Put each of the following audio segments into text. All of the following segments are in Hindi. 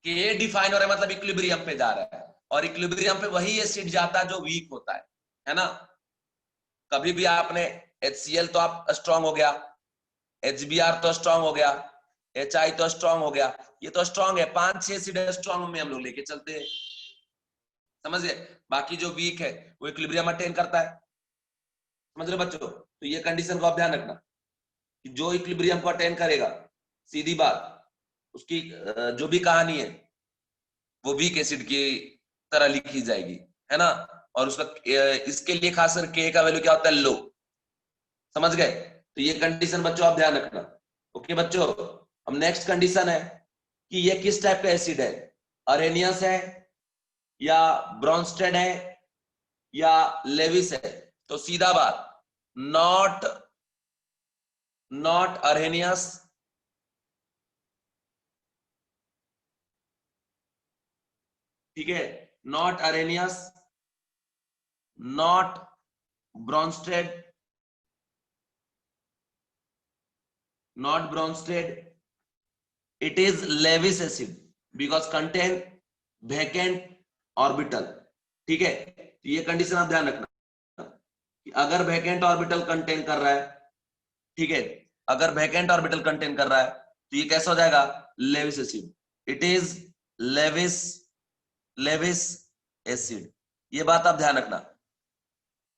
के डिफाइन हो रहा है मतलब इक्विलिब्रियम पे जा रहा है, और इक्विलिब्रियम पे वही एसिड जाता है जो वीक होता है ना। कभी भी आपने HCl तो आप स्ट्रांग हो गया, HBr तो स्ट्रांग हो गया, HI तो स्ट्रांग हो गया, ये तो स्ट्रांग है, 5-6 एसिड स्ट्रांग में हम लोग लेके चलते हैं, समझ गए। बाकी जो वीक है वो इक्विलिब्रियम अटेन करता है, समझ रहे बच्चों। तो ये कंडीशन को आप ध्यान रखना कि जो इक्विलिब्रियम को अटेन करेगा, सीधी बात, उसकी जो भी कहानी है वो वीक एसिड की तरह लिखी जाएगी, है ना। और उसका इसके लिए खासकर के का वैल्यू क्या होता है, लो, समझ गए। तो ये कंडीशन बच्चों आप ध्यान रखना। ओके बच्चों, अब नेक्स्ट कंडीशन है कि ये किस टाइप का एसिड है, अरेनियस है या ब्रॉन्स्टेड है या लेविस है। तो सीधा बात, नॉट अरेनियस, ठीक है, not Arrhenius, not Brønsted, not Bronsted, it is Lewis acid because contain vacant orbital, ठीक है। तो ये कंडीशन आप ध्यान रखना कि अगर वैकेंट ऑर्बिटल कंटेन कर रहा है, ठीक है, अगर वैकेंट ऑर्बिटल कंटेन कर रहा है तो ये कैसा हो जाएगा, Lewis acid, it is Lewis acid. ये बात आप ध्यान रखना।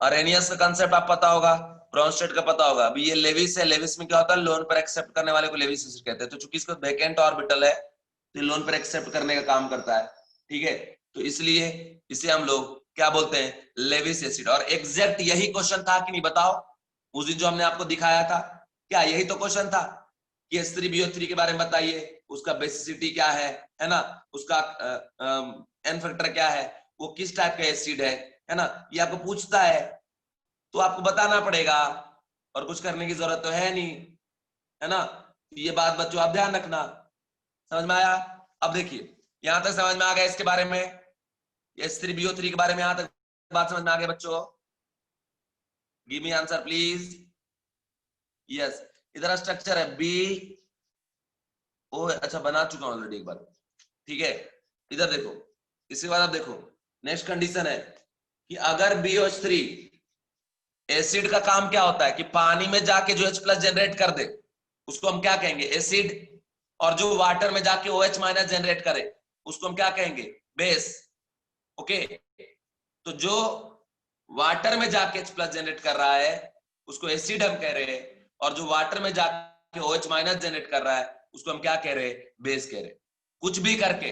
अरेनियस का कंसेप्ट आप पता होगा, ब्रॉन्स्टेड का पता होगा। अभी ये लेविस है, लेविस में क्या होता है, लोन पर एक्सेप्ट करने वाले को लेविस एसिड कहते हैं। तो चूंकि इसका वैकेंट ऑर्बिटल है तो लोन पर एक्सेप्ट करने का काम करता है, ठीक है। तो इसलिए इसे हम लोग क्या बोलते हैं, लेविस एसिड। और एग्जैक्ट यही क्वेश्चन था कि नहीं बताओ, उस दिन जो हमने आपको दिखाया था, क्या यही तो क्वेश्चन था कि H3BO3 के बारे में बताइए, उसका बेसिसिटी क्या है ना, उसका एन फैक्टर क्या है, वो किस टाइप का एसिड है ना, ये आपको पूछता है तो आपको बताना पड़ेगा, और कुछ करने की जरूरत तो है नहीं, है ना। ये बात बच्चों आप ध्यान रखना, समझ में आया। अब देखिए यहां तक समझ में आ गया इसके बारे में, H3BO3 के बारे में, यहां तक बात समझ में आ गया बच्चों, give me answer please. Yes, इधर स्ट्रक्चर है बी ओ, अच्छा बना चुका हूं ऑलरेडी एक बार, ठीक है। इधर देखो, इसके बाद आप देखो नेक्स्ट कंडीशन है कि अगर BOH3, एसिड का काम क्या होता है कि पानी में जाके जो H+ जनरेट कर दे उसको हम क्या कहेंगे, एसिड। और जो वाटर में जाके OH- जनरेट करे उसको हम क्या कहेंगे, बेस। ओके, तो जो वाटर में जाके H+ जनरेट कर रहा है उसको एसिड हम कह रहे हैं, और जो वाटर में जाके OH- जनरेट कर रहा है उसको हम क्या कह रहे हैं, बेस कह रहे हैं। कुछ भी करके,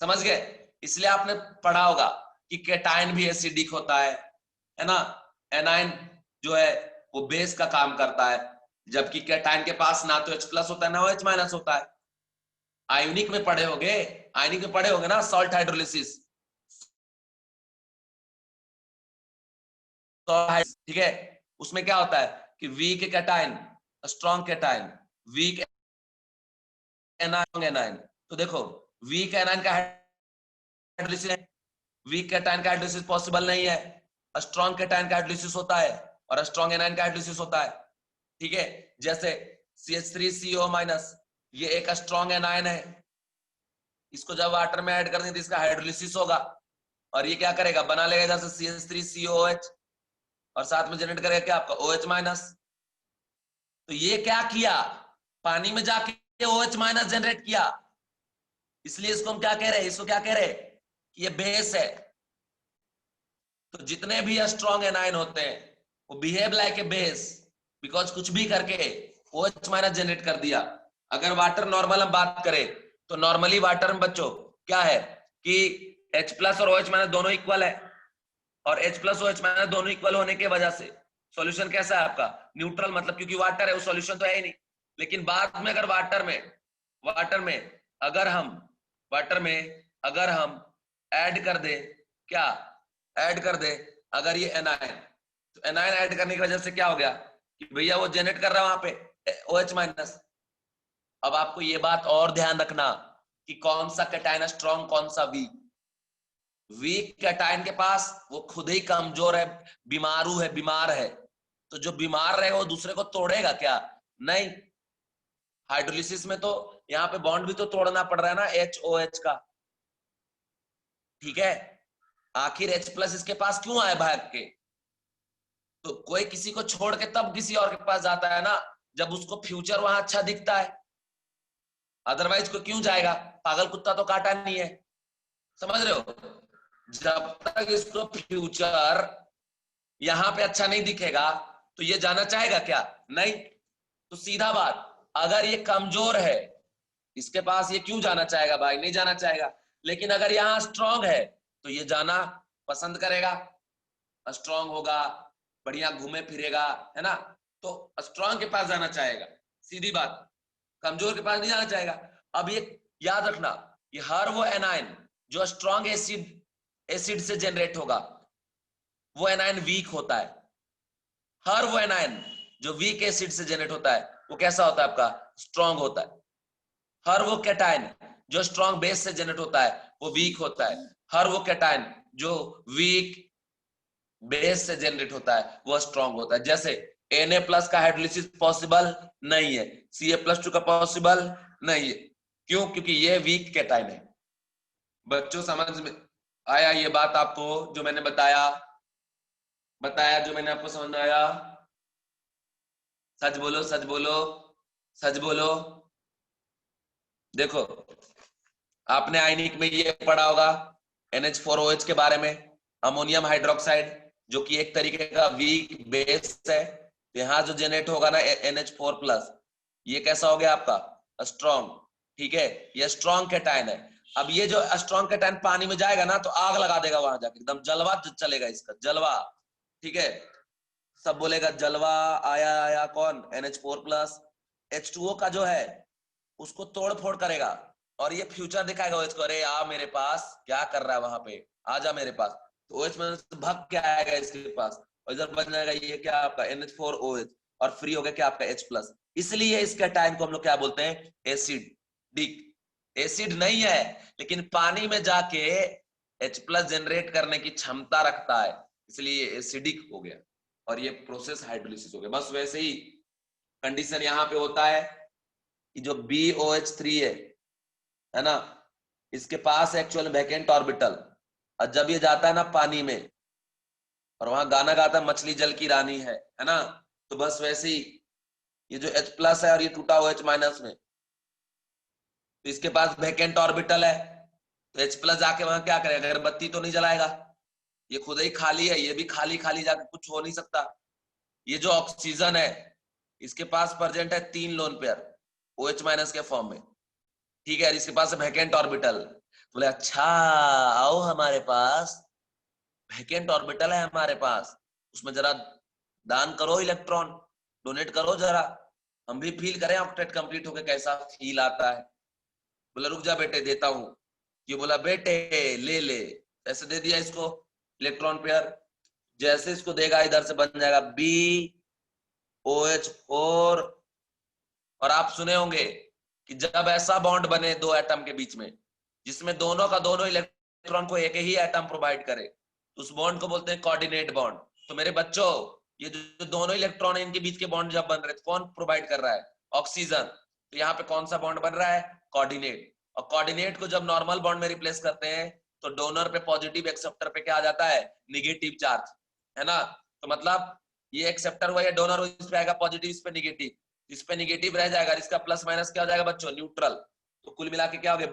समझ गए। इसलिए आपने पढ़ा होगा कि केटायन भी एसिडिक होता है ना। एनायन जो है वो बेस का काम करता है, जबकि केटायन के पास ना तो H+ होता है ना OH- होता है। आयोनिक में पढ़े होगे, आयोनिक में पढ़े होगे ना, सॉल्ट हाइड्रोलिसिस, ठीक है। उसमें क्या होता है कि weak cation, strong cation, weak anion. तो देखो वीक एनायन का हाइड्रोलिसिस, वीक केटायन का हाइड्रोलिसिस पॉसिबल नहीं है, स्ट्रॉन्ग केटायन का हाइड्रोलिसिस होता है और स्ट्रॉन्ग एनायन का हाइड्रोलिसिस होता है, ठीक है। जैसे CH3CO-, ये एक स्ट्रॉन्ग एनायन है, इसको जब वाटर में ऐड कर देंगे तो इसका हाइड्रोलिसिस होगा, और ये क्या करेगा, बना लेगा जैसे CH3COOH, और साथ में जनरेट करेगा क्या, आपका OH-। तो ये क्या किया, पानी में जाके OH- जनरेट किया, इसलिए इसको हम क्या कह रहे हैं, इसको क्या कह रहे हैं कि ये बेस है। तो जितने भी स्ट्रॉन्ग एनायन होते हैं वो behave like a base, because कुछ भी करके OH- जनरेट कर दिया। अगर वाटर नॉर्मल हम बात करें तो नॉर्मली वाटर में बच्चों क्या है कि H+ और OH- दोनों इक्वल है, और H+ OH- दोनों इक्वल होने की वजह से सॉल्यूशन कैसा है आपका, न्यूट्रल, मतलब क्योंकि वाटर है वो सॉल्यूशन तो है ही नहीं। लेकिन बाद में अगर वाटर में अगर हम ऐड कर दे, क्या ऐड कर दे, अगर ये एनायन, तो एनायन ऐड करने की वजह से क्या हो गया कि भैया वो जनरेट कर रहा है वहां पे OH-। अब आपको ये बात और ध्यान रखना कि कौन सा कैटायन स्ट्रॉन्ग कौन सा वीक। वीक कैटायन के पास वो खुद ही कमजोर है, बीमार है, तो जो बीमार रहे वो दूसरे को तोड़ेगा क्या, नहीं। हाइड्रोलिसिस में तो यहाँ पे बॉन्ड भी तो तोड़ना पड़ रहा है ना HOH का, ठीक है। आखिर H प्लस इसके पास क्यों आए भाग के? तो कोई किसी को छोड़ के तब किसी और के पास जाता है ना, जब उसको फ्यूचर वहां अच्छा दिखता है, अदरवाइज को क्यों जाएगा? पागल कुत्ता तो काटा नहीं है, समझ रहे हो? जब तक इसको फ्यूचर यहां पे अच्छा नहीं दिखेगा तो ये जाना चाहेगा क्या? नहीं। तो सीधा बात, अगर ये कमजोर है इसके पास, ये क्यों जाना चाहेगा भाई? नहीं जाना चाहेगा। लेकिन अगर यहाँ स्ट्रांग है तो ये जाना पसंद करेगा, स्ट्रांग होगा, बढ़िया घूमे फिरेगा, है ना? तो स्ट्रांग के पास जाना चाहेगा, सीधी बात। कमजोर के पास नहीं जाना चाहेगा। अब ये याद रखना, ये हर वो एनाइन जो स्ट्रांग एसिड से जनरेट होगा, वो एनाइन वीक होता है। हर वो एनाइन जो वीक एसिड से जनरेट होता है वो कैसा होता है आपका? स्ट्रांग होता है। हर वो कैटाइन जो स्ट्रांग बेस से जनरेट होता है वो वीक होता है। हर वो कैटाइन जो वीक बेस से जनरेट होता है वो स्ट्रांग होता है। जैसे Na प्लस का हाइड्रोलिसिस पॉसिबल नहीं है, Ca+2 का पॉसिबल नहीं है। क्यों? क्योंकि ये वीक कैटाइन है। बच्चों समझ में आया ये बात आपको जो मैंने बताया जो मैंने आपको समझ में आया? सच बोलो, सच बोलो, सच बोलो। देखो, आपने आयनिक में ये पढ़ा होगा NH4OH के बारे में, अमोनियम हाइड्रोक्साइड, जो कि एक तरीके का वीक बेस है। तो यहाँ जो जनरेट होगा ना NH4+, ये कैसा हो गया आपका? स्ट्रॉन्ग, ठीक है। ये स्ट्रॉन्ग कैटायन है। अब ये जो स्ट्रॉन्ग कैटायन पानी में जाएगा ना तो आग लगा देगा वहां जाके, एकदम जलवा चलेगा इसका, जलवा, ठीक है। सब बोलेगा जलवा आया आया, कौन? NH4+। H2O का जो है उसको तोड़ फोड़ करेगा और ये फ्यूचर दिखाएगा OH को, अरे आ मेरे पास, क्या कर रहा है वहां पे, आ जा मेरे पास। तो OH में से भाग के आएगा इसके पास और इधर बन जाएगा ये क्या आपका? NH4OH, और फ्री हो गया क्या आपका H+। इसलिए इसका टाइम को हम लोग क्या बोलते हैं? एसिडिक। एसिड नहीं है लेकिन पानी में जाके H+ जनरेट करने की क्षमता रखता है, इसलिए एसिडिक हो गया और ये प्रोसेस हाइड्रोलिसिस हो गया। बस वैसे ही कंडीशन यहाँ पे होता है कि जो BOH3 है ना, इसके पास एक्चुअल वैकेंट ऑर्बिटल, और जब ये जाता है ना पानी में और वहां गाना गाता है मछली जल की रानी है ना, तो बस वैसे ही ये जो H+ है और ये टूटा OH- में, तो इसके पास वैकेंट ऑर्बिटल है। तो H+ जाके वहां क्या करेगा? अगरबत्ती तो नहीं जलाएगा, ये खुद ही खाली है, ये भी खाली खाली जाके कुछ हो नहीं सकता। ये जो ऑक्सीजन है इसके पास प्रेजेंट है 3 लोन पेयर OH- के फॉर्म में, ठीक है। इसके पास वैकेंट ऑर्बिटल। बोले अच्छा, आओ हमारे पास वैकेंट ऑर्बिटल है हमारे पास, उसमें जरा दान करो इलेक्ट्रॉन, डोनेट करो जरा, हम भी फील करें ऑक्टेट कंप्लीट होके कैसा फील आता है। बोला रुक जा बेटे देता हूं। ये बोला बेटे ले ले, ऐसे दे दिया इसको इलेक्ट्रॉन पेयर। जैसे इसको देगा इधर से बन जाएगा BOH4। और आप सुने होंगे कि जब ऐसा बॉन्ड बने दो एटम के बीच में जिसमें दोनों का दोनों इलेक्ट्रॉन को एक ही एटम प्रोवाइड करे, तो उस बॉन्ड को बोलते हैं कोऑर्डिनेट बॉन्ड। तो मेरे बच्चों, ये जो दोनों इलेक्ट्रॉन है इनके बीच के बॉन्ड जब बन रहे, तो कौन प्रोवाइड कर रहा है? ऑक्सीजन। तो यहाँ पे कौन सा बॉन्ड बन रहा है? कोऑर्डिनेट। और कोऑर्डिनेट को जब नॉर्मल बॉन्ड में रिप्लेस करते हैं तो डोनर पे पॉजिटिव, एक्सेप्टर पे क्या आ जाता है? निगेटिव चार्ज, है ना? तो मतलब ये एक्सेप्टर हुआ या डोनर हुआ, इस पे आएगा पॉजिटिव, इस पे निगेटिव, इस पे निगेटिव रह जाएगा, इसका प्लस माइनस क्या हो जाएगा बच्चों? न्यूट्रल। तो कुल मिला के क्या हो गया?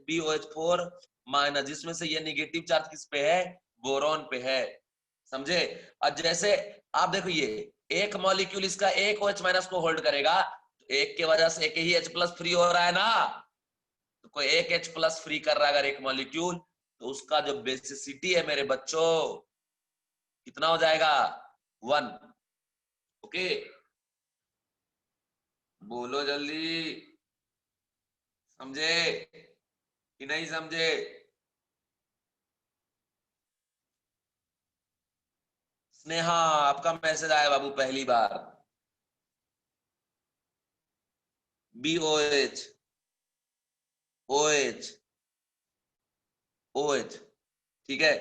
BOH4-, जिसमें से ये निगेटिव चार्ज किस पे है? बोरॉन पे है, समझे? और जैसे आप देखो, ये एक मॉलिक्यूल इसका एक OH- को होल्ड करेगा, तो एक के वजह से एक ही H+ फ्री हो रहा है ना। तो कोई एक H+ फ्री कर रहा है अगर एक मॉलिक्यूल, तो उसका जो बेसिसिटी है मेरे बच्चों कितना हो जाएगा? 1। ओके, बोलो जल्दी, समझे कि नहीं समझे? स्नेहा, आपका मैसेज आया बाबू पहली बार। BOH OH OH, ठीक है।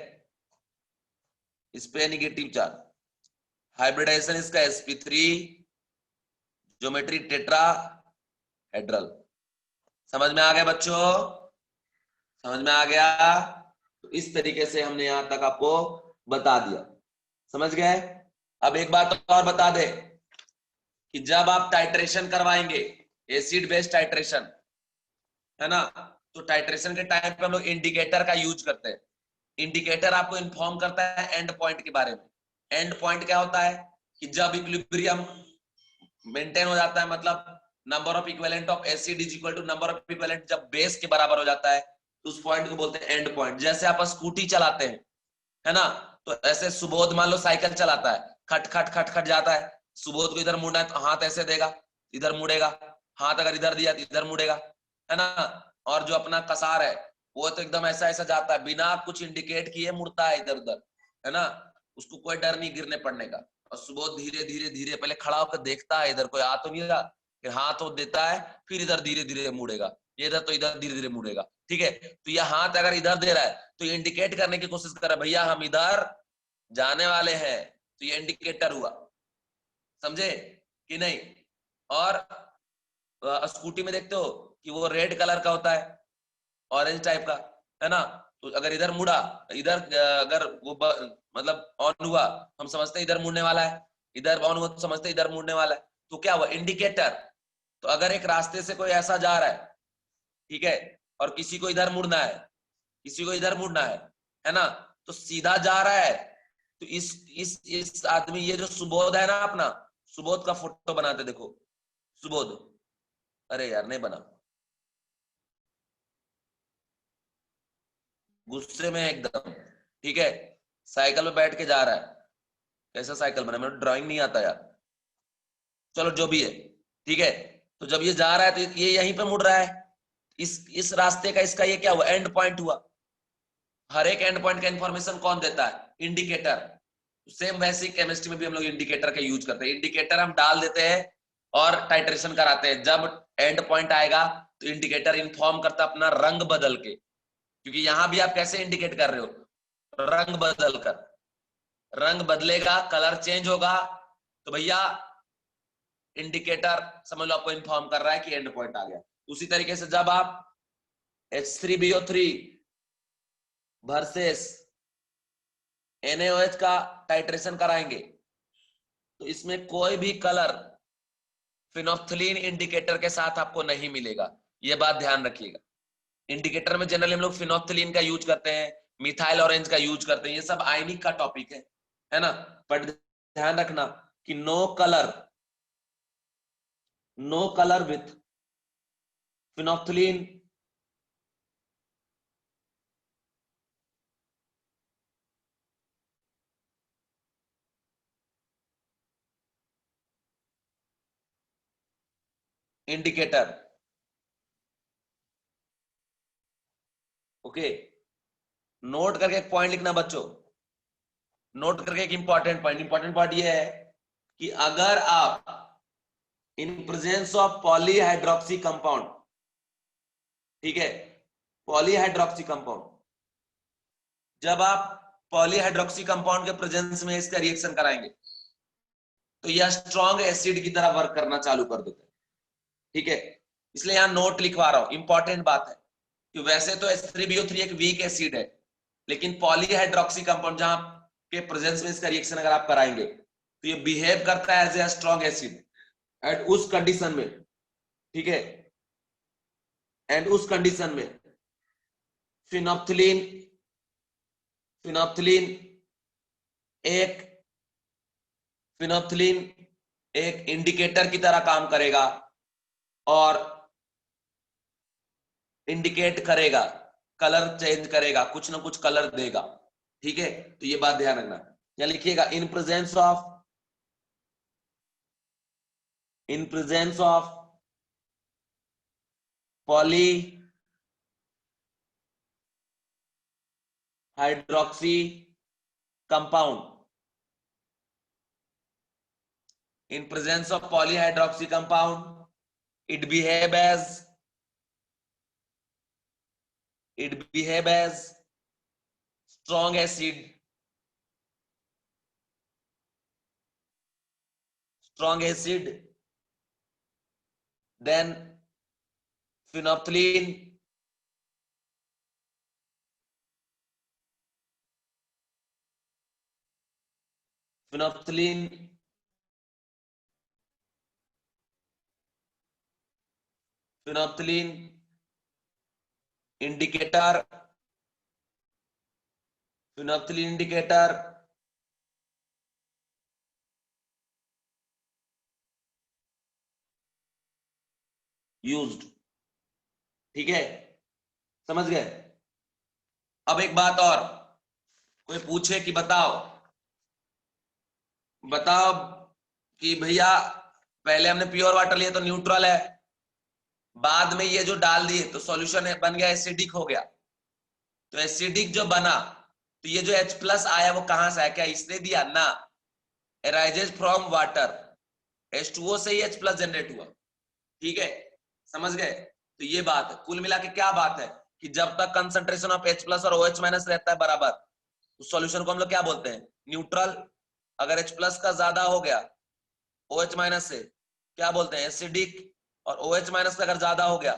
इस पे निगेटिव चार्ज, हाइब्रिडाइजेशन इसका sp3, ज्योमेट्री टेट्रा हेड्रल। समझ में आ गया बच्चों? समझ में आ गया? तो इस तरीके से हमने यहां तक आपको बता दिया। समझ गए? अब एक बात और बता दे कि जब आप टाइट्रेशन करवाएंगे, एसिड बेस्ड टाइट्रेशन, है ना, तो टाइट्रेशन के टाइम पे हम लोग इंडिकेटर का यूज करते हैं। इंडिकेटर आपको इन्फॉर्म करता है एंड पॉइंट के बारे में। एंड पॉइंट क्या होता है कि जब इक्विलिब्रियम मेंटेन हो जाता है, मतलब number of equivalent of acid is equal to number of equivalent जब बेस के बराबर हो जाता है, तो उस पॉइंट को बोलते हैं एंड पॉइंट। जैसे आप स्कूटी चलाते हैं, है ना, तो ऐसे सुबोध मान लो साइकिल चलाता है, खट खट खट खट जाता है, सुबोध को इधर मुड़ना है तो हाथ ऐसे देगा, इधर मुड़ेगा, हाथ अगर इधर दिया तो इधर मुड़ेगा, है ना। और जो अपना कसार है वो तो एकदम ऐसा ऐसा जाता है, बिना कुछ इंडिकेट किए मुड़ता है इधर उधर, है ना, उसको कोई डर नहीं गिरने पड़ने का। और सुबोध धीरे धीरे धीरे पहले खड़ा होकर देखता है इधर कोई आ तो नहीं रहा, फिर हाथ वो देता है, फिर इधर धीरे धीरे मुड़ेगा, ये इधर तो इधर धीरे धीरे मुड़ेगा। ठीक है, तो ये हाथ अगर इधर दे रहा है तो ये इंडिकेट करने की कोशिश कर रहा है, भैया हम इधर जाने वाले हैं, तो ये इंडिकेटर हुआ। समझे कि नहीं? और स्कूटी में देखते हो कि वो रेड कलर का होता है, ऑरेंज टाइप का, है ना, तो अगर इधर मुड़ा, इधर अगर वो मतलब ऑन हुआ, हम समझते हैं इधर मुड़ने वाला है, इधर ऑन हुआ तो समझते हैं इधर मुड़ने वाला है, तो क्या हुआ? इंडिकेटर। तो अगर एक रास्ते से कोई ऐसा जा रहा है, ठीक है, और किसी को इधर मुड़ना है, किसी को इधर मुड़ना है ना, तो सीधा जा रहा है, तो इस आदमी, ये जो सुबोध है ना अपना, सुबोध का फोटो बनाते देखो, सुबोध, अरे यार नहीं बना, गुस्से में एकदम, ठीक है, साइकिल पे बैठ के जा रहा है, कैसा साइकिल बना, मेरे ड्राइंग नहीं आता यार, चलो जो भी है, ठीक है। तो जब ये जा रहा है तो ये यहीं पे मुड़ रहा है, इस रास्ते का, इसका ये क्या हुआ? एंड पॉइंट हुआ। हर एक एंड पॉइंट का इंफॉर्मेशन कौन देता है? इंडिकेटर। सेम वैसे केमिस्ट्री में भी हम लोग इंडिकेटर का यूज करते हैं, इंडिकेटर हम डाल देते हैं और टाइट्रेशन कराते हैं। जब एंड पॉइंट आएगा तो इंडिकेटर इंफॉर्म करता है अपना रंग बदल के, क्योंकि यहां भी आप कैसे इंडिकेट कर रहे हो? रंग बदल कर, रंग बदलेगा, कलर चेंज होगा, तो भैया इंडिकेटर समझ लो आपको इन्फॉर्म कर रहा है कि एंड पॉइंट आ गया। उसी तरीके से जब आप H3BO3 वर्सेस NaOH का टाइट्रेशन कराएंगे, तो इसमें कोई भी कलर फिनोफ्थलीन इंडिकेटर के साथ आपको नहीं मिलेगा, ये बात ध्यान रखिएगा। इंडिकेटर में जनरली हम लोग फिनोफ्थलीन का यूज करते हैं, मिथाइल ऑरेंज का यूज करते हैं, ये सब आयनिक का टॉपिक है ना। बट ध्यान रखना कि no colour with phenolphthalein indicator. Okay, note करके एक पॉइंट लिखना बच्चों, नोट करके एक इंपॉर्टेंट पॉइंट ये है कि अगर आप in presence of polyhydroxy compound, ठीक है, पॉलीहाइड्रोक्सी कंपाउंड, जब आप पॉलीहाइड्रोक्सी कंपाउंड के प्रेजेंस में इसका रिएक्शन कराएंगे तो यह स्ट्रॉन्ग एसिड की तरह वर्क करना चालू कर देते हैं। ठीक है, इसलिए यहां नोट लिखवा रहा हूं, इंपॉर्टेंट बात है कि वैसे तो H3BO3 एक वीक एसिड है, लेकिन पॉलीहाइड्रोक्सी कंपाउंड जहां के प्रेजेंस में इसका रिएक्शन अगर आप कराएंगे तो ये बिहेव करता है as a strong acid. And उस कंडीशन में, ठीक है, एंड उस कंडीशन में फिनोप्थिलीन फिनोप्थिलीन एक फिनोप्थिलीन एक इंडिकेटर की तरह काम करेगा और इंडिकेट करेगा, कलर चेंज करेगा, कुछ ना कुछ कलर देगा। ठीक है, तो ये बात ध्यान रखना। या लिखिएगा in presence of poly hydroxy compound, in presence of polyhydroxy compound it behave as strong acid, then phenolphthalein, phenolphthalein, phenolphthalein indicator, phenolphthalein indicator, used. ठीक है, समझ गए। अब एक बात और, कोई पूछे कि बताओ बताओ कि भैया पहले हमने प्योर वाटर लिया तो न्यूट्रल है, बाद में ये जो डाल दिए तो सॉल्यूशन है बन गया एसिडिक हो गया। तो एसिडिक जो बना तो ये जो H प्लस आया वो कहां से आया, क्या इसने दिया ना, अराइजेज फ्रॉम वाटर, H2O से ही H प्लस जनरेट हुआ। ठीक है, समझ गए। तो ये बात है, कुल मिला के क्या बात है कि जब तक कंसंट्रेशन ऑफ H प्लस और OH माइनस रहता है बराबर तो सॉल्यूशन को हम लोग क्या बोलते हैं, न्यूट्रल। अगर H प्लस का ज्यादा हो गया OH माइनस से क्या बोलते हैं, एसिडिक। और OH माइनस का अगर ज्यादा हो गया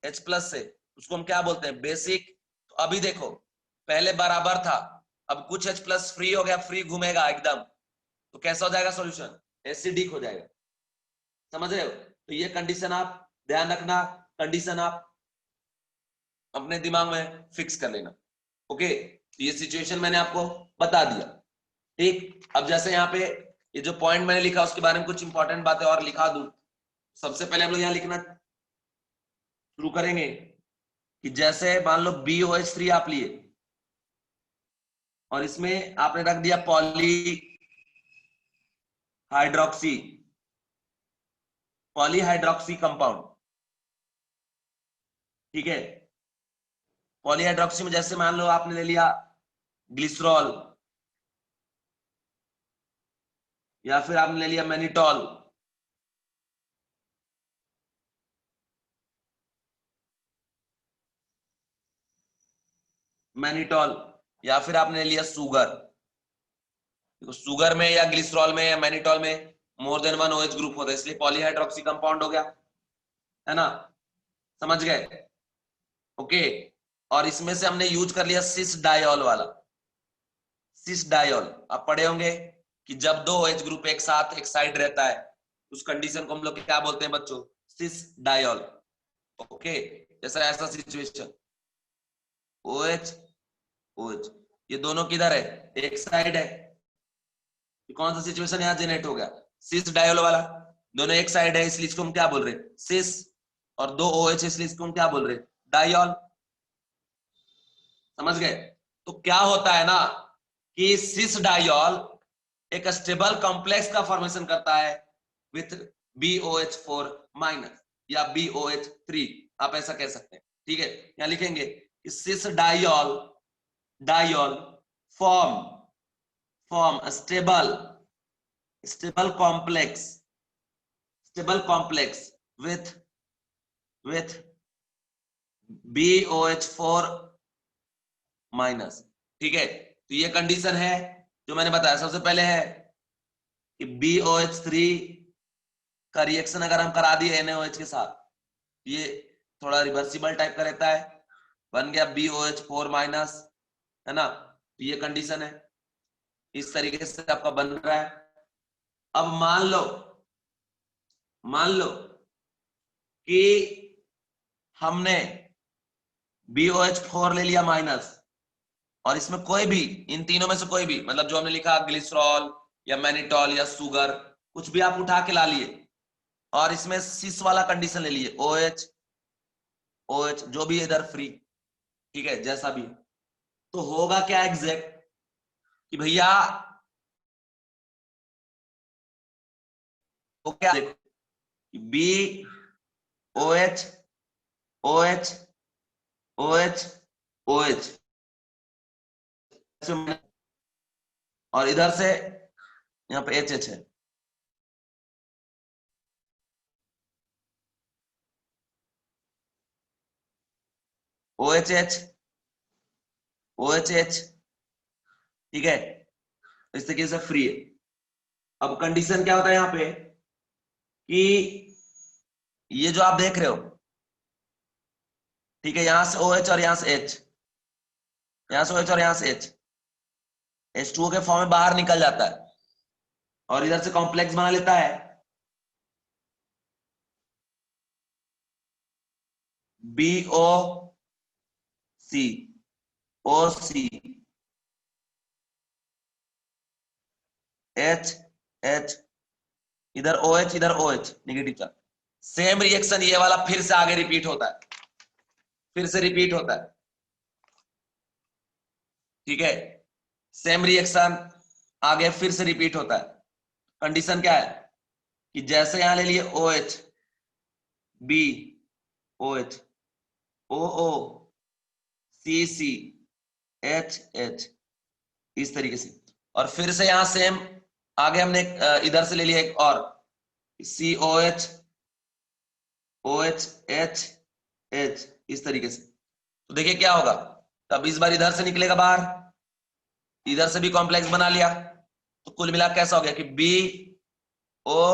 H प्लस से उसको हम क्या बोलते हैं, बेसिक। तो अभी देखो पहले बराबर था, अब कुछ H प्लस फ्री हो गया, फ्री घूमेगा एकदम, तो कैसा हो जाएगा सॉल्यूशन, एसिडिक हो जाएगा। समझ रहे हो। तो ये कंडीशन आप ध्यान रखना, कंडीशन आप अपने दिमाग में फिक्स कर लेना। ओके, तो ये सिचुएशन मैंने आपको बता दिया। ठीक, अब जैसे यहाँ पे ये जो पॉइंट मैंने लिखा उसके बारे में कुछ इंपॉर्टेंट बातें और लिखा दूं। सबसे पहले हम लोग यहाँ लिखना शुरू करेंगे कि जैसे मान लो BOH3 आप लिए और इसमें आपने रख दिया पॉली हाइड्रोक्सी, पॉलीहाइड्रोक्सी कंपाउंड। ठीक है, पॉलीहाइड्रोक्सी में जैसे मान लो आपने ले लिया ग्लिसरॉल या फिर आपने ले लिया मैनिटॉल, मैनिटॉल, या फिर आपने ले लिया शुगर। देखो शुगर में या ग्लिसरॉल में या मैनिटॉल में more than one OH group होता है, इसलिए पॉलीहाइड्रोक्सी कंपाउंड हो गया, है ना, समझ गए। ओके, और इसमें से हमने यूज कर लिया सिस डायोल वाला। सिस डायोल आप पढ़े होंगे कि जब दो OH ग्रुप एक साथ एक साइड रहता है उस कंडीशन को हम लोग क्या बोलते हैं बच्चों, सिस डायोल। ओके, जैसा ऐसा सिचुएशन OH OH, ये दोनों किधर है, एक साइड है। कौन सा सिचुएशन यहाँ जनरेट हो गया, सिस डायोल वाला। दोनों एक साइड है इसलिए इसको हम क्या बोल रहे हैं, सिस। और दो OH इसलिए इसको हम क्या बोल रहे हैं, डायोल। समझ गए। तो क्या होता है ना कि सिस डायोल एक स्टेबल कॉम्प्लेक्स का फॉर्मेशन करता है विथ BOH4 माइनस या BOH3, आप ऐसा कह सकते हैं। ठीक है, यहां लिखेंगे कि cis diol diol form form stable complex with BOH4 minus. ठीक है, तो ये कंडीशन है जो मैंने बताया। सबसे पहले है कि BOH3 का रिएक्शन अगर हम करा दिए NaOH के साथ, ये थोड़ा रिवर्सिबल टाइप का रहता है, बन गया BOH4 माइनस, है ना। तो ये कंडीशन है, इस तरीके से आपका बन रहा है। अब मान लो कि हमने BOH4 ले लिया माइनस और इसमें कोई भी इन तीनों में से कोई भी, मतलब जो हमने लिखा ग्लिसरॉल या मैनिटॉल या शुगर, कुछ भी आप उठा के ला लिए और इसमें सिस वाला कंडीशन ले लिए, OH जो भी इधर फ्री, ठीक है, जैसा भी। तो होगा क्या एग्जैक्ट कि भैया वो क्या, देखो BOH OH OH OH और इधर से यहाँ पे HH है। OHH OHH, ठीक है, इस तरीके से फ्री है। अब कंडीशन क्या होता है यहाँ पे कि ये जो आप देख रहे हो ठीक है, यहां से OH और यहां से H, यहां से OH और यहां से H, H2O के फॉर्म में बाहर निकल जाता है और इधर से कॉम्प्लेक्स बना लेता है BOC, OC, H, H, इधर OH इधर OH, negative charge. Same reaction ये वाला फिर से आगे रिपीट होता है, फिर से रिपीट होता है। ठीक है, सेम रिएक्शन आगे फिर से रिपीट होता है। कंडीशन क्या है कि जैसे यहां ले लिए OH, B, OH, OO, CC, HH, इस तरीके से। और फिर से यहां सेम आगे हमने इधर से ले लिया एक और COH, OH, H, H, इस तरीके से। तो देखिए क्या होगा, तब इस बार इधर से निकलेगा बाहर, इधर से भी कॉम्प्लेक्स बना लिया, तो कुल मिला कैसा हो गया कि BOO,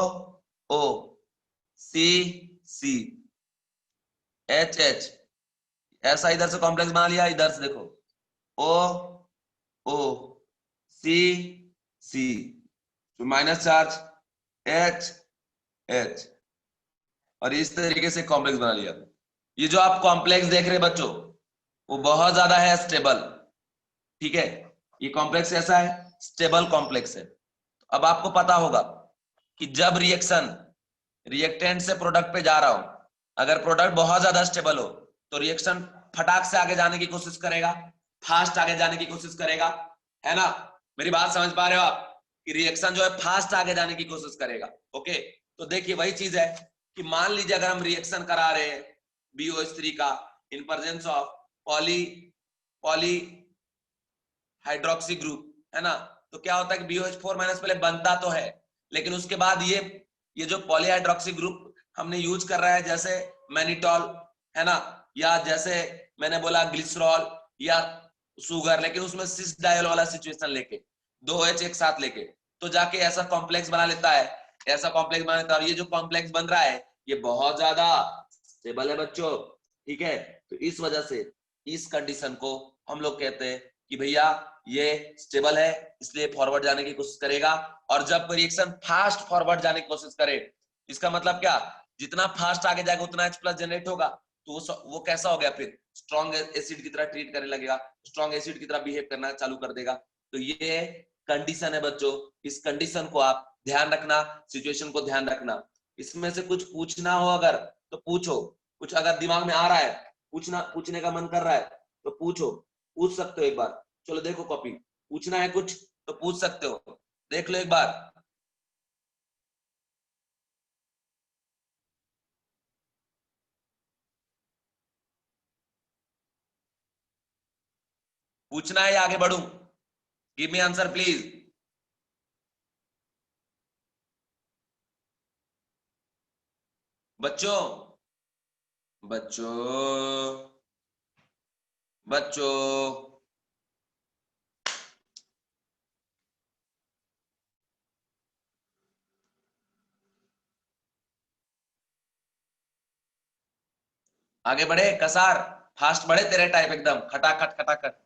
CC, HH, ऐसा इधर से कॉम्प्लेक्स बना लिया, इधर से देखो OO, CC, minus charge HH, और इस तरीके से कॉम्प्लेक्स बना लिया। ये जो आप कॉम्प्लेक्स देख रहे हैं बच्चों, वो बहुत ज्यादा है स्टेबल। ठीक है, ये कॉम्प्लेक्स ऐसा है, स्टेबल कॉम्प्लेक्स है। अब आपको पता होगा कि जब रिएक्शन रिएक्टेंट से प्रोडक्ट पे जा रहा हो, अगर प्रोडक्ट बहुत ज्यादा स्टेबल हो तो रिएक्शन फटाक से आगे जाने की कोशिश करेगा, फास्ट आगे जाने की कोशिश करेगा, है ना। मेरी बात समझ पा रहे हो आप कि रिएक्शन जो है फास्ट आगे जाने की कोशिश करेगा। ओके, तो देखिए वही चीज है कि मान लीजिए अगर हम रिएक्शन करा रहे हैं BOH3 का in presence of poly poly hydroxy group, है ना, तो क्या होता है कि BOH4 माइनस पहले बनता तो है, लेकिन उसके बाद ये जो पॉलीहाइड्रोक्सी ग्रुप हमने यूज कर रहा है, जैसे मैनिटॉल, है ना, या जैसे मैंने बोला ग्लिसरॉल या शुगर, लेकिन उसमें सिस डायल वाला सिचुएशन लेके 2H एक साथ लेके, तो जाके ऐसा कॉम्प्लेक्स बना लेता है, ऐसा कॉम्प्लेक्स बना लेता है। और ये जो कॉम्प्लेक्स बन रहा है ये बहुत ज्यादा स्टेबल है बच्चों। ठीक है, तो इस वजह से इस कंडीशन को हम लोग कहते हैं कि भैया ये स्टेबल है, इसलिए फॉरवर्ड जाने की कोशिश करेगा। और जब कोई रिएक्शन फास्ट फॉरवर्ड जाने की कोशिश करे, इसका मतलब क्या, जितना फास्ट आगे जाएगा उतना H+ जनरेट होगा, तो वो कैसा हो गया, फिर स्ट्रॉन्ग एसिड की तरह ट्रीट करने लगेगा, स्ट्रॉन्ग एसिड की तरह बिहेव करना चालू कर देगा। तो ये कंडीशन है बच्चों, इस कंडीशन को आप ध्यान रखना, सिचुएशन को ध्यान रखना। इसमें से कुछ पूछना हो अगर तो पूछो, कुछ अगर दिमाग में आ रहा है, पूछने का मन कर रहा है तो पूछो, पूछ सकते हो एक बार। चलो देखो कॉपी, पूछना है कुछ तो पूछ सकते हो, देख लो एक बार। पूछना है या आगे बढ़ूं? Give me answer please. बच्चों, बच्चों, बच्चों, आगे बढ़े कसार, फास्ट बढ़े तेरे टाइप एकदम खटाखट खटाखट।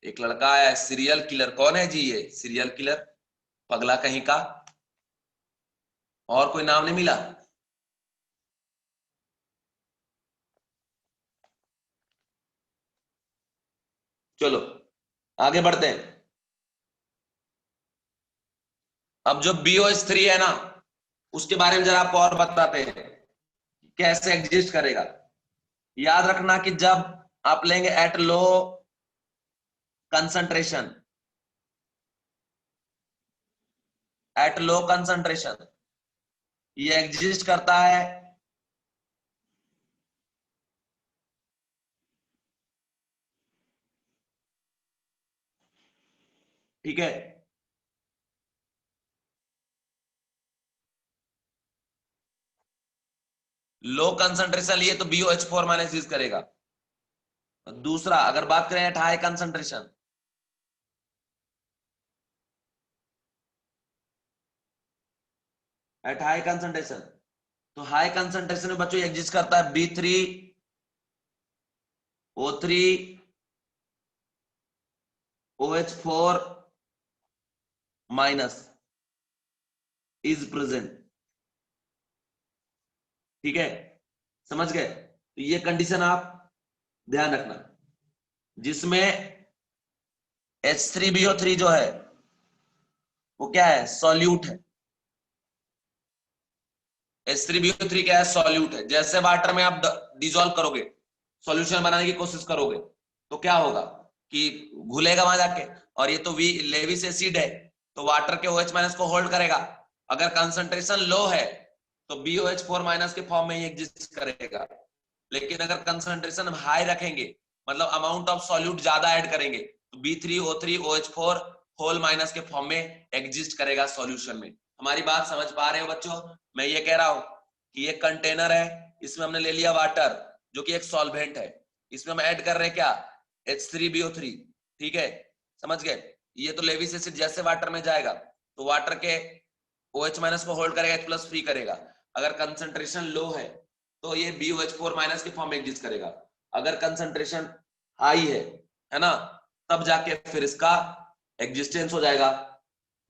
एक लड़का आया सीरियल किलर, कौन है जी ये सीरियल किलर, पगला कहीं का, और कोई नाम नहीं मिला? चलो आगे बढ़ते हैं। अब जो BOH3 है ना, उसके बारे में जरा आपको और बताते हैं कैसे एग्जिस्ट करेगा। याद रखना कि जब आप लेंगे at low concentration, at low concentration ये एग्जिस्ट करता है ठीक है। लो कंसंट्रेशन लिए तो BOH4 माइनस यूज करेगा। दूसरा अगर बात करें at high concentration, at high concentration. तो हाई कंसंट्रेशन में बच्चों एग्जिस्ट करता है B3O3 OH4 minus is present. ठीक है, समझ गए? तो ये कंडीशन आप ध्यान रखना, जिसमें H3BO3 जो है वो क्या है, सॉल्यूट है। H3BO3 क्या है, सॉल्यूट है। जैसे वाटर में आप डिजोल्व करोगे, सॉल्यूशन बनाने की कोशिश करोगे, तो क्या होगा कि घुलेगा वहां जाके, और ये तो लेविस एसिड है, तो वाटर के OH माइनस को होल्ड करेगा। अगर कंसंट्रेशन लो है तो BOH4 माइनस के फॉर्म में ही एग्जिस्ट करेगा। लेकिन अगर कंसंट्रेशन हम हाई रखेंगे, मतलब अमाउंट ऑफ सॉल्यूट ज्यादा ऐड करेंगे, तो B3O3 OH4 होल माइनस के फॉर्म में एग्जिस्ट करेगा सॉल्यूशन में। हमारी बात समझ पा रहे हो बच्चों? मैं ये कह रहा हूं कि ये कंटेनर है, इसमें हमने ले लिया वाटर जो कि एक सॉल्वेंट है, इसमें हम ऐड कर रहे हैं क्या, H3BO3। ठीक है, समझ गए? ये तो लेविस एसिड जैसे वाटर में जाएगा तो वाटर के OH माइनस को होल्ड करेगा, H+ फ्री करेगा। अगर कंसंट्रेशन लो है तो ये BOH4 माइनस के फॉर्म में एग्जिस्ट करेगा। अगर कंसंट्रेशन हाई है ना, तब जाके फिर इसका एग्जिस्टेंस हो जाएगा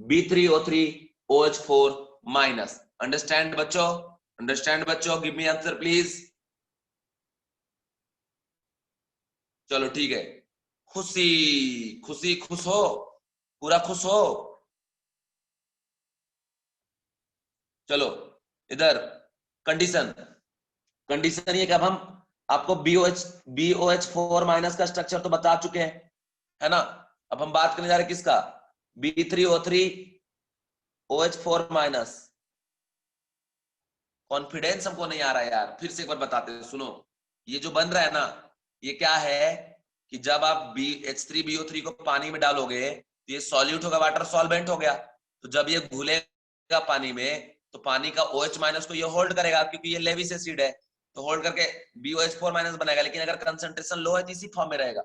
B3O3 OH4 माइनस। अंडरस्टैंड बच्चों? अंडरस्टैंड बच्चों? Give me answer please. चलो ठीक है, खुशी खुशी, खुश हो, पूरा खुश हो। चलो इधर कंडीशन, कंडीशन ये कि अब हम आपको BOH4 माइनस का स्ट्रक्चर तो बता चुके हैं, है ना? अब हम बात करने जा रहे हैं किसका, B3O3 OH4 माइनस। कॉन्फिडेंस हमको नहीं आ रहा है यार, फिर से एक बार बताते हैं, सुनो। ये जो बन रहा है ना, ये क्या है कि जब आप H3BO3 को पानी में डालोगे तो ये सॉल्यूट होगा, वाटर सॉल्वेंट हो गया। तो जब ये घुलेगा पानी में तो पानी का OH माइनस को ये होल्ड करेगा, क्योंकि ये लेविस एसिड है, तो होल्ड करके BOH4 माइनस बनाएगा। लेकिन अगर कंसंट्रेशन लो है तो इसी फॉर्म में रहेगा।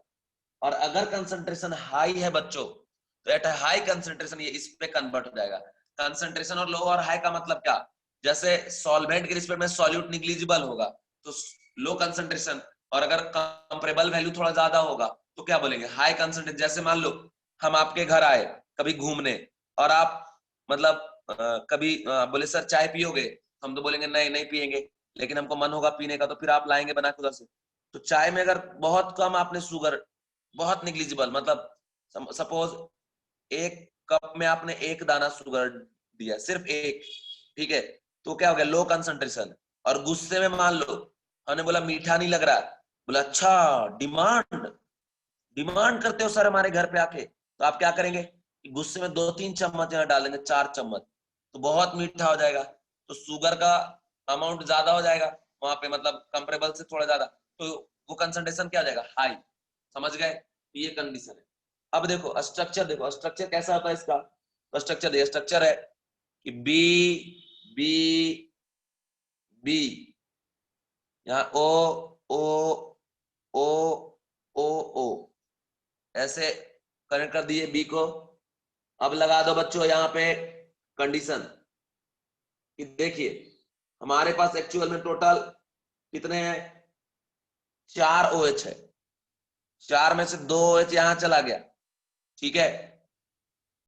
और अगर कंसंट्रेशन हाई है बच्चों, तो एट हाई कंसंट्रेशन ये इस पे कन्वर्ट हो जाएगा। कंसंट्रेशन और लो और हाई का मतलब क्या, जैसे सॉल्वेंट के रिस्पेक्ट में सॉल्यूट निग्लिजिबल होगा तो लो कंसंट्रेशन, और अगर कंपरेबल वैल्यू थोड़ा ज्यादा होगा तो क्या बोलेंगे, हाई कंसंट्रेशन। जैसे मान लो हम आपके घर आए कभी घूमने, और आप मतलब कभी बोले सर चाय पियोगे, हम तो बोलेंगे नहीं नहीं पियेंगे, लेकिन हमको मन होगा पीने का तो फिर आप लाएंगे बना के उधर से। तो चाय में अगर बहुत कम आपने शुगर, बहुत निग्लिजिबल, मतलब सपोज एक कप में आपने एक दाना शुगर दिया, सिर्फ एक, ठीक है, तो क्या हो गया, लो कंसंट्रेशन। और गुस्से में मान लो हमने बोला मीठा नहीं लग रहा, बोला अच्छा, डिमांड डिमांड करते हो सर हमारे घर पे आके, तो आप क्या करेंगे, गुस्से में 2-3 चम्मच यहाँ डालेंगे, 4 चम्मच, तो बहुत मीठा हो जाएगा, तो शुगर का अमाउंट ज्यादा हो जाएगा वहां पे, मतलब कंपेरेबल से थोड़ा ज्यादा, तो वो कंसंट्रेशन क्या हो जाएगा, हाई। समझ गए? ये कंडीशन है। अब देखो स्ट्रक्चर, देखो स्ट्रक्चर कैसा होता है इसका। तो स्ट्रक्चर देखिए, स्ट्रक्चर है कि बी बी बी, यहाँ ओ ओ ओ ओ, ऐसे कनेक्ट कर दिए बी को। अब लगा दो बच्चों यहाँ पे कंडीशन कि देखिए हमारे पास एक्चुअल में टोटल कितने हैं, 4 OH है, 4 में से 2 OH यहां चला गया, ठीक है,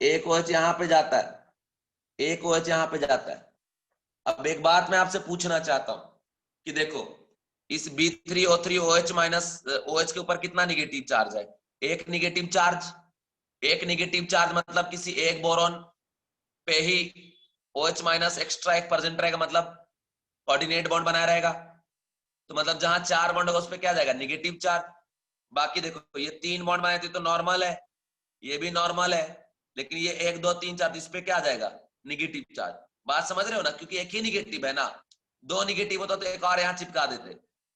एक OH यहां पे जाता है, एक OH यहां पे जाता है। अब एक बात मैं आपसे पूछना चाहता हूं कि देखो इस B3O3 OH माइनस OH के ऊपर कितना निगेटिव चार्ज है, एक निगेटिव चार्ज। एक निगेटिव चार्ज मतलब किसी एक बोरॉन पे ही OH माइनस एक्स्ट्रा एक प्रेजेंट रहेगा, मतलब कोऑर्डिनेट बॉन्ड बनाया रहेगा। तो मतलब जहां 4 बॉन्ड होगा उस पर क्या जाएगा, निगेटिव चार्ज। बाकी देखो ये 3 बॉन्ड बनाए थे तो नॉर्मल है, ये भी नॉर्मल है, लेकिन ये 1 2 3 4 इस पे क्या जाएगा, निगेटिव चार्ज। बात समझ रहे हो ना, क्योंकि एक ही निगेटिव है ना, 2 निगेटिव होता तो एक और यहाँ चिपका देते,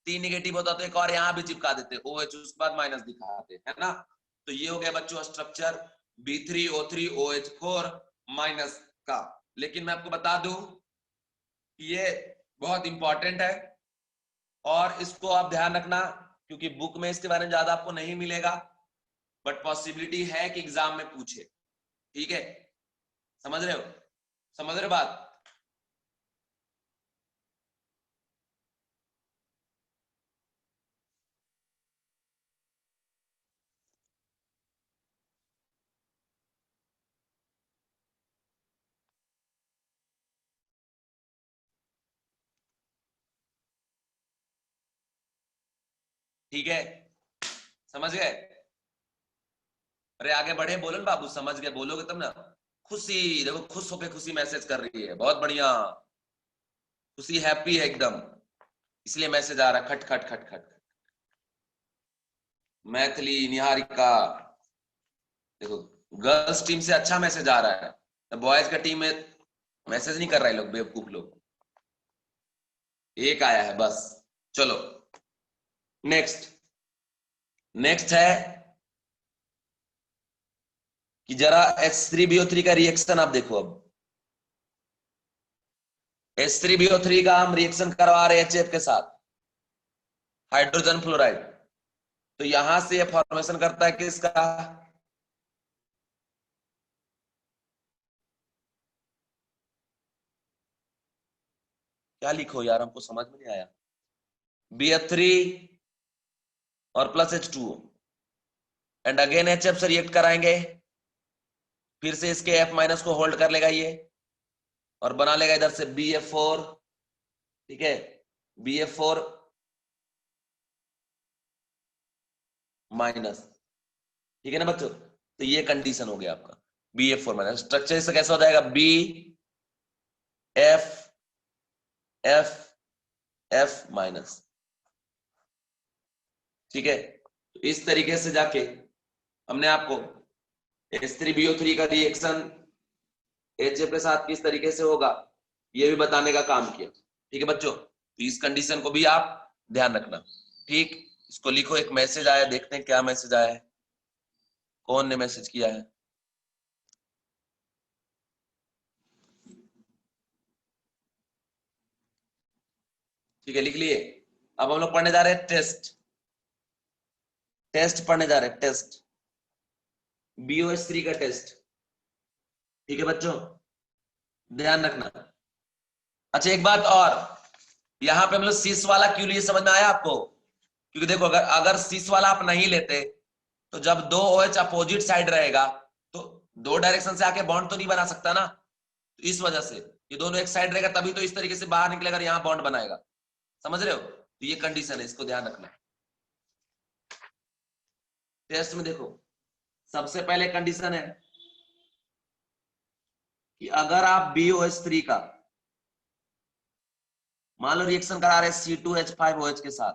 3 निगेटिव होता तो एक और यहाँ भी चिपका देते, OH उसके बाद माइनस दिखाते, है ना? तो ये हो गया बच्चों स्ट्रक्चर B3O3OH4 माइनस का। लेकिन मैं आपको बता दूं कि ये बहुत इंपॉर्टेंट है और इसको आप ध्यान रखना, क्योंकि बुक में इसके बारे में ज्यादा आपको नहीं मिलेगा, बट पॉसिबिलिटी है कि एग्जाम में पूछे। ठीक है, समझ रहे हो? समझ रहे हो बात? ठीक है, समझ गए? अरे आगे बढ़े, बोलो ना बाबू, समझ गए बोलोगे तब ना। खुशी, देखो खुश होके खुशी मैसेज कर रही है, बहुत बढ़िया, खुशी हैप्पी है एकदम, इसलिए मैसेज आ रहा है खट खट खट खट। मैथिली निहारिका, देखो गर्ल्स टीम से अच्छा मैसेज आ रहा है, तो बॉयज का टीम में मैसेज नहीं कर रहे लोग, बेवकूफ लोग। एक आया है बस। चलो नेक्स्ट, नेक्स्ट है कि जरा H3BO3 का रिएक्शन आप देखो। अब H3BO3 का हम रिएक्शन करवा रहे हैं HF के साथ, हाइड्रोजन फ्लोराइड। तो यहां से ये फॉर्मेशन करता है किसका? क्या लिखो यार, हमको समझ में नहीं आया। BF3 और plus H2O and again HF से रिएक्ट कराएंगे, फिर से इसके F माइनस को होल्ड कर लेगा ये, और बना लेगा इधर से BF4, ठीक है, BF4 माइनस, ठीक है ना बच्चों? तो ये कंडीशन हो गया आपका BF4 माइनस। स्ट्रक्चर इससे कैसा हो जाएगा? BF माइनस, ठीक है। तो इस तरीके से जाके हमने आपको H3BO3 का रिएक्शन HF के साथ किस तरीके से होगा ये भी बताने का काम किया, ठीक है बच्चों? तो इस कंडीशन को भी आप ध्यान रखना, ठीक। इसको लिखो, एक मैसेज आया, देखते हैं क्या मैसेज आया है, कौन ने मैसेज किया है। ठीक है, लिख लिए। अब हम लोग पढ़ने जा रहे हैं टेस्ट, टेस्ट पढ़ने जा रहे हैं, टेस्ट BOH3 का टेस्ट, ठीक है बच्चों, ध्यान रखना। अच्छा एक बात और, यहाँ पे हम लोग सीस वाला क्यों लिए, समझ में आया आपको? क्योंकि देखो अगर अगर सीस वाला आप नहीं लेते तो जब दो OH अपोजिट साइड रहेगा तो दो डायरेक्शन से आके बॉन्ड तो नहीं बना सकता ना, तो इस वजह से ये दोनों एक साइड रहेगा तभी तो इस तरीके से बाहर निकलेगा, यहाँ बॉन्ड बनाएगा, समझ रहे हो? तो ये कंडीशन है, इसको ध्यान रखना। टेस्ट में देखो सबसे पहले कंडीशन है कि अगर आप BOH3 का मान लो रिएक्शन करा रहे C2H5OH के साथ,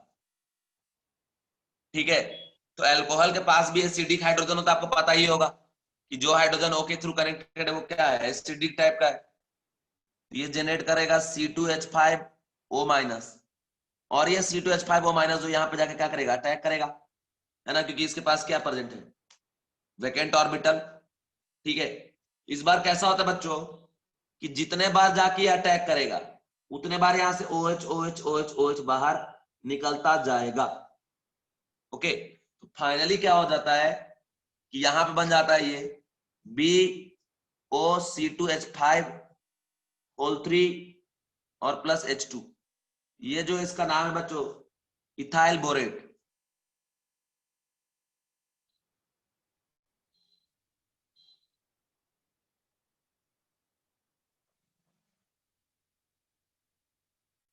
ठीक है, तो अल्कोहल के पास भी एसिडिक हाइड्रोजन होता है, आपको पता ही होगा कि जो हाइड्रोजन O के थ्रू कनेक्टेड है वो क्या है, एसिडिक टाइप का है। ये जनरेट करेगा C2H5O माइनस, और ये C2H5O माइनस जो यहाँ पे जाके क्या करेगा, अटैक करेगा, है ना, क्योंकि इसके पास क्या प्रेजेंट है, वैकेंट ऑर्बिटल, ठीक है। इस बार कैसा होता है बच्चों कि जितने बार जाके अटैक करेगा उतने बार यहां से OH OH OH OH बाहर निकलता जाएगा, ओके। तो फाइनली क्या हो जाता है कि यहां पे बन जाता है ये BOC2H5O3 और प्लस H2, ये जो इसका नाम है बच्चों इथाइल बोरेट,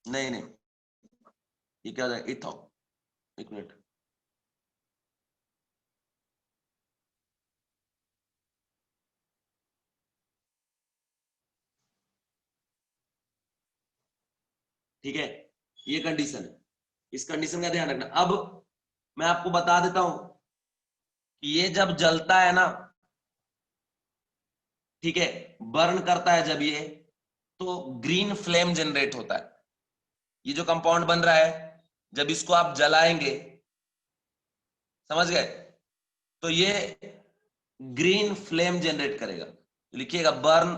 नहीं नहीं, ये क्या हो जाएगा, इथो, एक मिनट, ठीक है, ये कंडीशन है, इस कंडीशन का ध्यान रखना। अब मैं आपको बता देता हूं कि ये जब जलता है ना, ठीक है, बर्न करता है जब ये, तो ग्रीन फ्लेम जनरेट होता है। ये जो कंपाउंड बन रहा है जब इसको आप जलाएंगे, समझ गए, तो ये ग्रीन फ्लेम जनरेट करेगा, तो लिखिएगा बर्न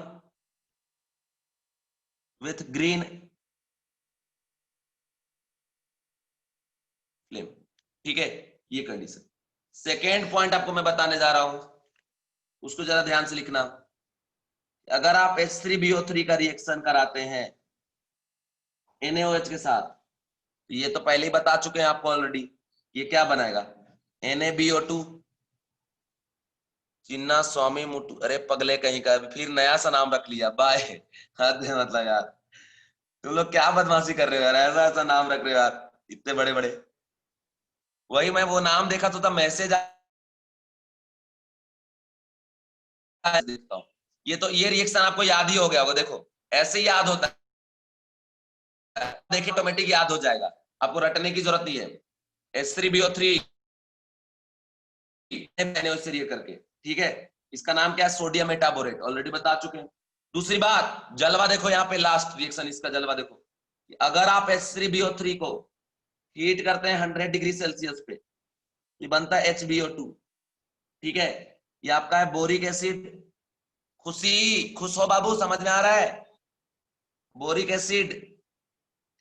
विथ ग्रीन फ्लेम, ठीक है, ये कंडीशन। सेकेंड पॉइंट आपको मैं बताने जा रहा हूं, उसको जरा ध्यान से लिखना। अगर आप H3BO3 का रिएक्शन कराते हैं NaOH के साथ, तो ये तो पहले ही बता चुके हैं आपको ऑलरेडी, ये क्या बनाएगा, NaBO2, चिन्ना स्वामी मुटु, अरे पगले कहीं का, फिर नया सा नाम रख लिया, बाय, हद है मतलब यार, तुम लोग क्या बदमाशी कर रहे हो यार, ऐसा ऐसा नाम रख रहे हो यार, इतने बड़े बड़े। वही मैं वो नाम देखा तो था, मैसेज देखता हूँ। ये रिएक्शन आपको याद ही हो गया होगा, देखो ऐसे ही याद होता है, देखिए ऑटोमेटिक याद हो जाएगा, आपको रटने की जरूरत नहीं है। H3BO3 करके, ठीक है। इसका नाम क्या है, सोडियम मेटाबोरेट, ऑलरेडी बता चुके हैं। दूसरी बात, जलवा देखो यहाँ पे, लास्ट रिएक्शन इसका जलवा देखो। अगर आप H3BO3 को हीट करते हैं 100 डिग्री सेल्सियस पे, ये बनता है HBO2, ठीक है। ये आपका है बोरिक एसिड। खुशी, खुश हो बाबू, समझ में आ रहा है, बोरिक एसिड,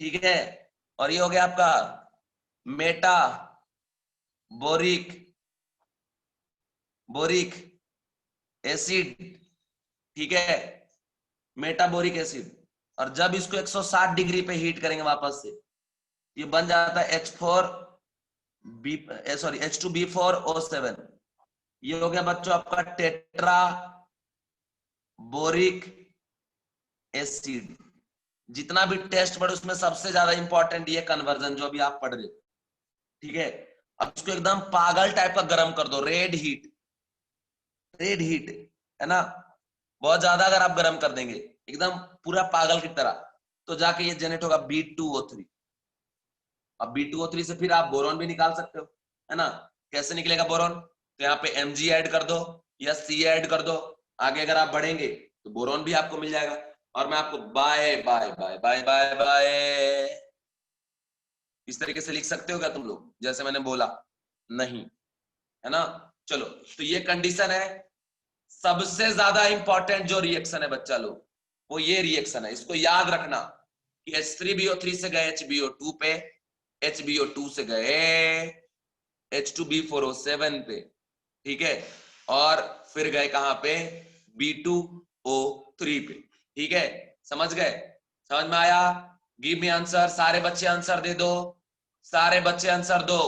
ठीक है। और ये हो गया आपका मेटा बोरिक बोरिक एसिड, ठीक है, मेटाबोरिक एसिड। और जब इसको 160 डिग्री पे हीट करेंगे वापस से, ये बन जाता है H4 सॉरी H2B4O7। ये हो गया बच्चों आपका टेट्रा बोरिक एसिड। जितना भी टेस्ट पढ़े उसमें सबसे ज्यादा इंपॉर्टेंट ये कन्वर्जन जो अभी आप पढ़ रहे, ठीक है। अब इसको एकदम पागल टाइप का गर्म कर दो, रेड हीट, रेड हीट, है ना। बहुत ज्यादा अगर आप गर्म कर देंगे एकदम पूरा पागल की तरह, तो जाके ये जनरेट होगा B2O3। अब B2O3 से फिर आप बोरॉन भी निकाल सकते हो, है ना। कैसे निकलेगा बोरॉन, तो यहाँ पे Mg ऐड कर दो या C ऐड कर दो, आगे अगर आप बढ़ेंगे तो बोरॉन भी आपको मिल जाएगा। और मैं आपको bye bye bye bye bye bye इस तरीके से लिख सकते हो क्या तुम लोग, जैसे मैंने बोला, नहीं, है ना। चलो, तो ये कंडीशन है। सबसे ज्यादा इंपॉर्टेंट जो रिएक्शन है बच्चा लोग, वो ये रिएक्शन है, इसको याद रखना कि H3BO3 से गए HBO2 पे, HBO2 से गए H2B4O7 पे, ठीक है। और फिर गए कहां पे, B2O3 पे, ठीक है। समझ गए, समझ में आया। गिव मी आंसर, सारे बच्चे आंसर दे दो, सारे बच्चे आंसर दो।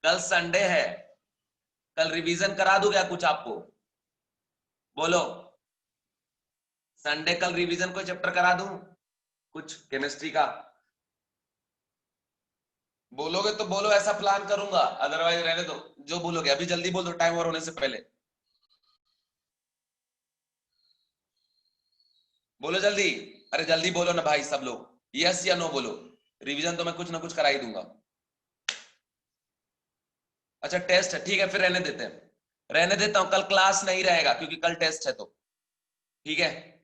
कल संडे है, कल रिवीजन करा दूं क्या कुछ आपको, बोलो। संडे कल रिवीजन कोई चैप्टर करा दूं कुछ केमिस्ट्री का, बोलोगे तो बोलो, ऐसा प्लान करूंगा, अदरवाइज रहने दो। जो बोलोगे अभी जल्दी बोल दो, टाइम ओवर होने से पहले बोलो जल्दी। अरे जल्दी बोलो ना भाई सब लोग, यस या नो बोलो। रिवीजन तो मैं कुछ ना कुछ करा ही दूंगा। अच्छा टेस्ट है, ठीक है, फिर रहने देते हैं, रहने देता हूं, कल क्लास नहीं रहेगा क्योंकि कल टेस्ट है, तो ठीक है।